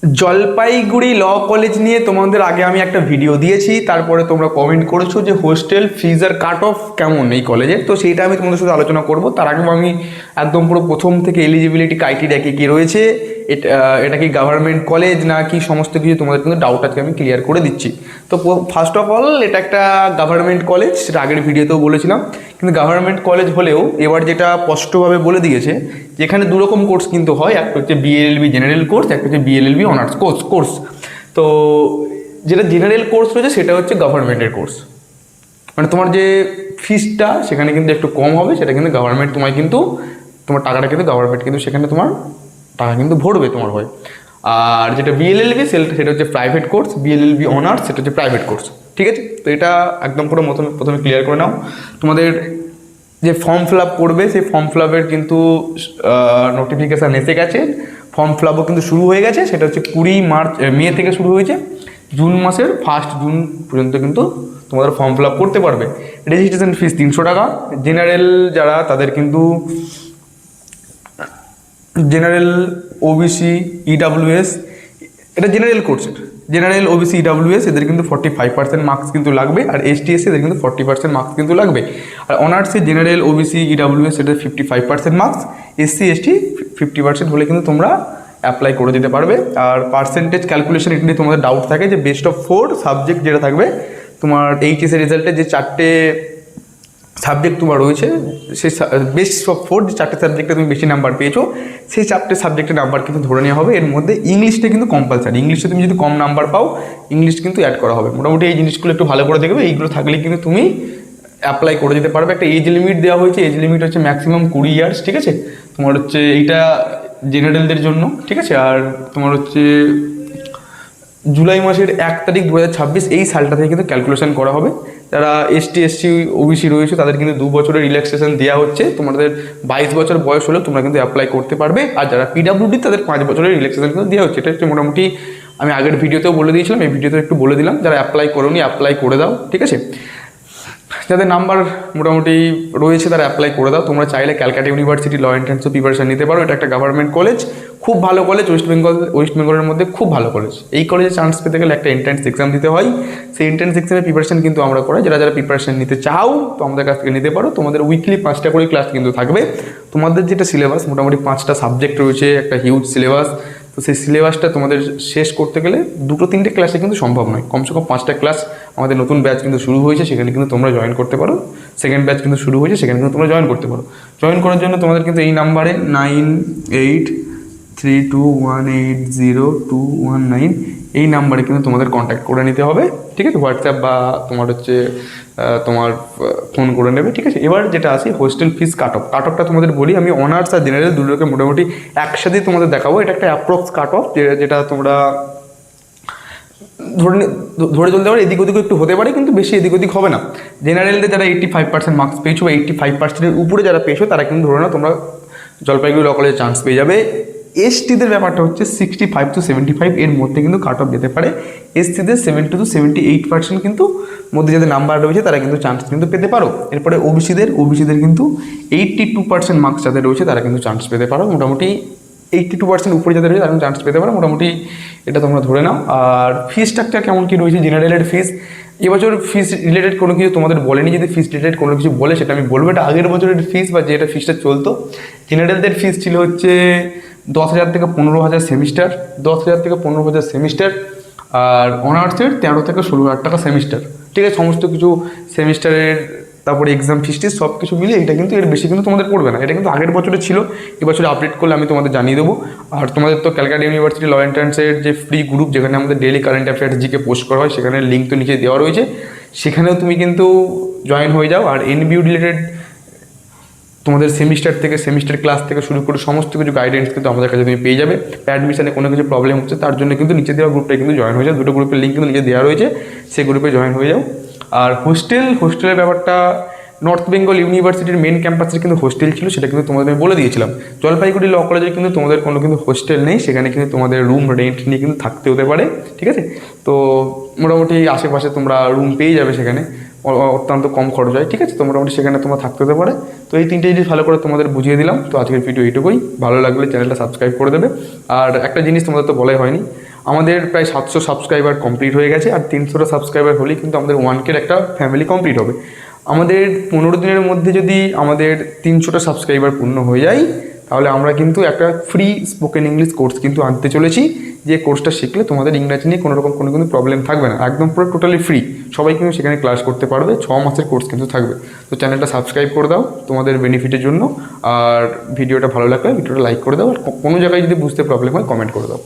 Jalpaiguri law college নিয়ে তোমাদের আগে আমি একটা ভিডিও দিয়েছি, তারপরে তোমরা কমেন্ট করেছো যে হোস্টেল ফিজ আর কাট অফ কেমন এই কলেজের। তো সেইটা আমি তোমাদের সাথে আলোচনা করব। তার আগে আমি একদম পুরো প্রথম থেকে এলিজিবিলিটি ক্রাইটেরিয়া কী কী রয়েছে, এটা কি গভর্নমেন্ট কলেজ না কি, সমস্ত কিছু তোমাদের কিন্তু ডাউট আজকে আমি ক্লিয়ার করে দিচ্ছি। তো ফার্স্ট অফ অল এটা একটা গভর্নমেন্ট কলেজ, সেটা আগের ভিডিওতেও বলেছিলাম। কিন্তু গভর্নমেন্ট কলেজ হলেও এবার যেটা স্পষ্টভাবে বলে দিয়েছে, যেখানে দুরকম কোর্স কিন্তু হয়, একটা হচ্ছে বিএলএলবি জেনারেল কোর্স, একটা হচ্ছে বিএলএলবি অনার্স কোর্স। তো যেটা জেনারেল কোর্স রয়েছে সেটা হচ্ছে গভর্নমেন্টের কোর্স, মানে তোমার যে ফিসটা সেখানে কিন্তু একটু কম হবে, সেটা কিন্তু গভর্নমেন্ট তোমায় কিন্তু তোমার টাকাটা কিন্তু গভর্নমেন্ট কিন্তু সেখানে তোমার টাকা কিন্তু ভরবে তোমার হয়। আর যেটা বিএলএলবি সেটা হচ্ছে প্রাইভেট কোর্স, বিএলএলবি অনার্স সেটা হচ্ছে প্রাইভেট কোর্স। ঠিক আছে, তো এটা একদম পুরো প্রথমে ক্লিয়ার করে নাও। তোমাদের যে ফর্ম ফিল আপ করবে সেই ফর্ম ফিল আপের কিন্তু নোটিফিকেশান এসে গেছে, ফর্ম ফিল আপও কিন্তু শুরু হয়ে গেছে। সেটা হচ্ছে 20 মে থেকে শুরু হয়েছে, জুন মাসের 1 জুন পর্যন্ত কিন্তু তোমাদের ফর্ম ফিল আপ করতে পারবে। রেজিস্ট্রেশন ফিস 300 টাকা। জেনারেল যারা তাদের কিন্তু জেনারেল ওবিসি ইডাব্লিউএস, এটা জেনারেল কোর্সের, জেনারেল ওবিসি ইডাব্লিউএস এদের কিন্তু 45% মার্কস কিন্তু লাগবে, আর এসটিএসসি এদের কিন্তু 40% মার্কস কিন্তু লাগবে। আর অনার্সে জেনারেল ওবিসি ইডাব্লিউএস এদের 55% মার্কস, এসসি এসটি 50% হলে কিন্তু তোমরা অ্যাপ্লাই করে দিতে পারবে। আর পার্সেন্টেজ ক্যালকুলেশন এটা নিয়ে তোমাদের ডাউট থাকে যে বেস্ট অফ 4 সাবজেক্ট যেটা থাকবে তোমার এইচএসের রেজাল্টে, যে 4টে সাবজেক্ট তোমার রয়েছে, সেই বেস্ট অফ 4 যে 4টে সাবজেক্টে তুমি বেশি নাম্বার পেয়েছো, সেই 4টে সাবজেক্টের নাম্বার কিন্তু ধরে নেওয়া হবে। এর মধ্যে ইংলিশটা কিন্তু কম্পালসারি, ইংলিশে তুমি যদি কম নাম্বার পাও ইংলিশ কিন্তু অ্যাড করা হবে। মোটামুটি এই জিনিসগুলো একটু ভালো করে দেখবে, এইগুলো থাকলে কিন্তু তুমি অ্যাপ্লাই করে দিতে পারবে। একটা এজ লিমিট দেওয়া হয়েছে, এজ লিমিট হচ্ছে ম্যাক্সিমাম 20 ইয়ার্স। ঠিক আছে, তোমার হচ্ছে এইটা জেনারেলদের জন্য। ঠিক আছে, আর তোমার হচ্ছে জুলাই মাসের 1 তারিখ 2026 এই সালটা থেকে কিন্তু ক্যালকুলেশন করা হবে। যারা এসটি এসসি ওবিসি রয়েছে তাদের কিন্তু 2 বছরের রিল্যাক্সেশন দেওয়া হচ্ছে, তোমাদের 22 বছর বয়স হলেও তোমরা কিন্তু অ্যাপ্লাই করতে পারবে। আর যারা পিডাব্লিউডি তাদের 5 বছরের রিল্যাক্সেশন কিন্তু দেওয়া হচ্ছে। এটা হচ্ছে মোটামুটি আমি আগের ভিডিওতেও বলে দিয়েছিলাম, এই ভিডিওতে একটু বলে দিলাম। যারা অ্যাপ্লাই করোনি অ্যাপ্লাই করে দাও। ঠিক আছে, যাদের নাম্বার মোটামুটি রয়েছে তারা অ্যাপ্লাই করে দাও। তোমরা চাইলে ক্যালকাটা ইউনিভার্সিটি ল এন্ট্রান্সও প্রিপারেশন নিতে পারো। এটা একটা গভর্নমেন্ট কলেজ, খুব ভালো কলেজ, ওয়েস্ট বেঙ্গলের মধ্যে খুব ভালো কলেজ। এই কলেজে চান্স পেতে গেলে একটা এন্ট্রান্স এক্সাম দিতে হয়, সেই এন্ট্রান্স এক্সামের প্রিপারেশন কিন্তু আমরা করাই। যারা যারা প্রিপারেশন নিতে চাও তো আমাদের কাছ থেকে নিতে পারো। তোমাদের উইকলি 5টা করে ক্লাস কিন্তু থাকবে। তোমাদের যেটা সিলেবাস মোটামুটি 5টা সাবজেক্ট রয়েছে, একটা হিউজ সিলেবাস। তো সেই সিলেবাসটা তোমাদের শেষ করতে গেলে 2-3টে ক্লাসে কিন্তু সম্ভব নয়, কমসে কম 5টা ক্লাস। আমাদের নতুন ব্যাচ কিন্তু শুরু হয়েছে, সেখানে কিন্তু তোমরা জয়েন করতে পারো। সেকেন্ড ব্যাচ কিন্তু শুরু হয়েছে, সেখানে কিন্তু তোমরা জয়েন করতে পারো। জয়েন করার জন্য তোমাদের কিন্তু এই নাম্বারে 9832180219 এই নাম্বারে কিন্তু তোমাদের কন্ট্যাক্ট করে নিতে হবে। ঠিক আছে, হোয়াটসঅ্যাপ বা তোমার হচ্ছে তোমার ফোন করে নেবে। ঠিক আছে, এবার যেটা আসি হোস্টেল ফিস কাট অফটা তোমাদের বলি। আমি অনার্স আর জেনারেল দুটোকে মোটামুটি একসাথেই তোমাদের দেখাবো। এটা একটা অ্যাপ্রক্স কাট অফ, যেটা তোমরা ধরে চলতে পারে। এদিক ওদিক একটু হতে পারে, কিন্তু বেশি এদিক ওদিক হবে না। জেনারেলদের যারা 85% মার্কস পেয়েছো বা 85%-এর উপরে যারা পেয়েছো তারা কিন্তু ধরে নাও তোমরা জলপাইগুড়ি ল কলেজে চান্স পেয়ে যাবে। এসটিদের ব্যাপারটা হচ্ছে 65 to 75 এর মধ্যে কিন্তু কাট অফ যেতে পারে। এসটিদের 70 to 78% কিন্তু মধ্যে যাদের নাম্বার রয়েছে তারা কিন্তু চান্স কিন্তু পেতে পারো। এরপরে ওবিসিদের কিন্তু 82% মার্কস যাদের রয়েছে তারা কিন্তু চান্স পেতে পারো। মোটামুটি 82% উপরে যাদের রয়েছে তারা কিন্তু চান্স পেতে পারো। মোটামুটি এটা তোমরা ধরে নাও। আর ফি স্ট্রাকচার কেমন কী রয়েছে, জেনারেলের ফিস এবছর ফিস রিলেটেড কোনো কিছু তোমাদের বলেনি। যদি ফিস রিলেটেড কোনো কিছু বলে সেটা আমি বলবো। এটা আগের বছরের ফিস বা যেটা ফিসটা চলতো। জেনারেলদের ফিস ছিল হচ্ছে 10,000 থেকে 15,000 সেমিস্টার, 10,000 থেকে 15,000 সেমিস্টার। আর অনার্সের 13 থেকে 16,000 টাকা সেমিস্টার। ঠিক আছে, সমস্ত কিছু সেমিস্টারের তারপরে এক্সাম ফিসটি সব কিছু মিলিয়ে এটা কিন্তু এর বেশি কিন্তু তোমাদের পড়বে না। এটা কিন্তু আগের বছরে ছিল, এবছরে আপডেট করলে আমি তোমাদের জানিয়ে দেবো। আর তোমাদের তো ক্যালকাটা ইউনিভার্সিটি ল এন্ট্রান্সের যে ফ্রি গ্রুপ, যেখানে আমাদের daily current affairs GK post করা হয়, সেখানে লিঙ্ক তো নিচে দেওয়া রয়েছে, সেখানেও তুমি কিন্তু জয়েন হয়ে যাও। আর এনবিইউ রিলেটেড তোমাদের সেমিস্টার ক্লাস থেকে শুরু করে সমস্ত কিছু গাইডেন্স কিন্তু আমাদের কাছে তুমি পেয়ে যাবে। অ্যাডমিশনে কোনো কিছু প্রবলেম হচ্ছে তার জন্য কিন্তু নিচে দেওয়া গ্রুপটায় কিন্তু জয়েন হয়ে যাও। দুটো গ্রুপের লিঙ্ক কিন্তু নিচে দেওয়া রয়েছে, সেই গ্রুপে জয়েন হয়ে যাও। আর হোস্টেলের ব্যাপারটা নর্থ বেঙ্গল ইউনিভার্সিটির মেন ক্যাম্পাসের কিন্তু হোস্টেল ছিল, সেটা কিন্তু তোমাদের আমি বলে দিয়েছিলাম। জলপাইগুড়ি ল কলেজে কিন্তু তোমাদের কোনো কিন্তু হোস্টেল নেই, সেখানে কিন্তু তোমাদের রুম রেন্ট নিয়ে কিন্তু থাকতে হতে পারে। ঠিক আছে, তো মোটামুটি আশেপাশে তোমরা রুম পেয়ে যাবে, সেখানে অত্যন্ত কম খরচ হয়। ঠিক আছে, তো মোটামুটি সেখানে তোমরা থাকতে হতে পারে। তো এই 3টে জিনিস ভালো করে তোমাদের বুঝিয়ে দিলাম। তো আজকের ভিডিও এইটুকুই, ভালো লাগলে চ্যানেলটা সাবস্ক্রাইব করে দেবে। আর একটা জিনিস তোমাদের তো বলাই হয়নি, আমাদের প্রায় 700 সাবস্ক্রাইবার কমপ্লিট হয়ে গেছে, আর 300টা সাবস্ক্রাইবার হলেই কিন্তু আমাদের 1K একটা ফ্যামিলি কমপ্লিট হবে। আমাদের 15 দিনের মধ্যে যদি আমাদের 300টা সাবস্ক্রাইবার পূর্ণ হয়ে যায়, তাহলে আমরা কিন্তু একটা ফ্রি স্পোকেন ইংলিশ কোর্স কিন্তু আনতে চলেছি, যে কোর্সটা শিখলে তোমাদের ইংরাজি নিয়ে কোনো রকম কোনো কিন্তু প্রবলেম থাকবে না, একদম পুরো টোটালি ফ্রি। সবাই কিন্তু সেখানে ক্লাস করতে পারবে, 6 মাসের কোর্স কিন্তু থাকবে। তো চ্যানেলটা সাবস্ক্রাইব করে দাও তোমাদের বেনিফিটের জন্য, আর ভিডিওটা ভালো লাগলে ভিডিওটা লাইক করে দাও, আর কোনো জায়গায় যদি বুঝতে প্রবলেম হয় কমেন্ট করে দাও।